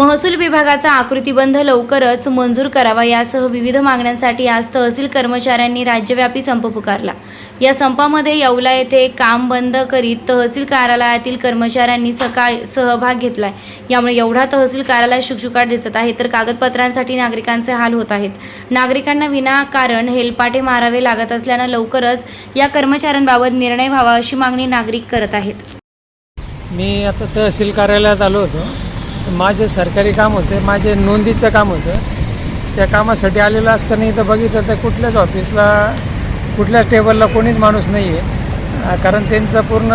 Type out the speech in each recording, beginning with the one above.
महसूल विभागाचा आकृतिबंध लवकरच मंजूर करावा यासह विविध मागण्यांसाठी आज तहसील कर्मचाऱ्यांनी राज्यव्यापी संप पुकारला। या संपामध्ये येवला येथे काम बंद करीत तहसील कार्यालयातील कर्मचाऱ्यांनी सहभाग घेतलाय। यामुळे एवढा तहसील कार्यालय शुकशुकाट दिसत आहे, तर कागदपत्रांसाठी नागरिकांचे हाल होत आहेत। नागरिकांना विनाकारण हेलपाटे मारावे लागत असल्यानं लवकरच या कर्मचाऱ्यांबाबत निर्णय व्हावा अशी मागणी नागरिक करत आहेत। मी आता तहसील कार्यालयात आलो होतो। माझे सरकारी काम होते, माझे नोंदीचं काम होतं। त्या कामासाठी आलेलं असताना इथं बघितलं तर कुठल्याच ऑफिसला कुठल्याच टेबलला कोणीच माणूस नाही आहे, कारण त्यांचं पूर्ण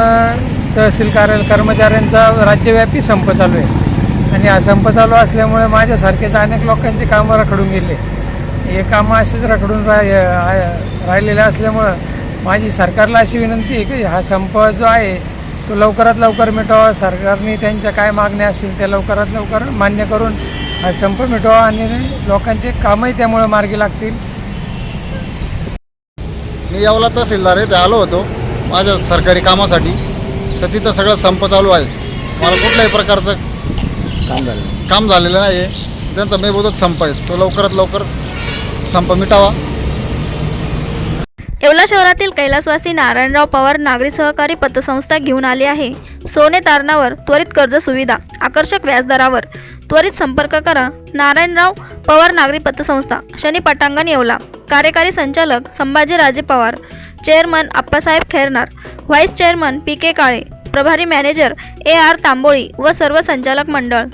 तहसील कार्यालय कर्मचाऱ्यांचा राज्यव्यापी संप चालू आहे। आणि हा संप चालू असल्यामुळे माझ्यासारखेच अनेक लोकांची कामं रखडून गेले। हे कामं असेच रखडून राहिलेले असल्यामुळं माझी सरकारला अशी विनंती आहे की हा संप जो आहे तो लवकरात लवकर मिटवावा। सरकारने त्यांच्या काय मागण्या असतील त्या लवकरात लवकर मान्य करून हा संप मिटवावा आणि लोकांचे कामही त्यामुळे मार्गी लागतील। मी येवला तहसीलदार आहे, ते आलो होतो माझ्या सरकारी कामासाठी, तर तिथं सगळं संप चालू आहे। मला कुठल्याही प्रकारचं काम झालेलं नाही आहे। त्यांचा मेबूतच संप आहे, तो लवकरात लवकर संप मिटावा। येवला शहरातील कैलासवासी नारायणराव पवार नागरी सहकारी पतसंस्था घेऊन आली आहे सोने तारणावर त्वरित कर्ज सुविधा, आकर्षक व्याजदरावर। त्वरित संपर्क करा नारायणराव पवार नागरी पतसंस्था, शनी पटांगण येवला। कार्यकारी संचालक Sambhaji Raje Pawar, chairman Appasaheb Khairnar, vice chairman PK Kale, प्रभारी मॅनेजर AR तांबोळी व सर्व संचालक मंडळ।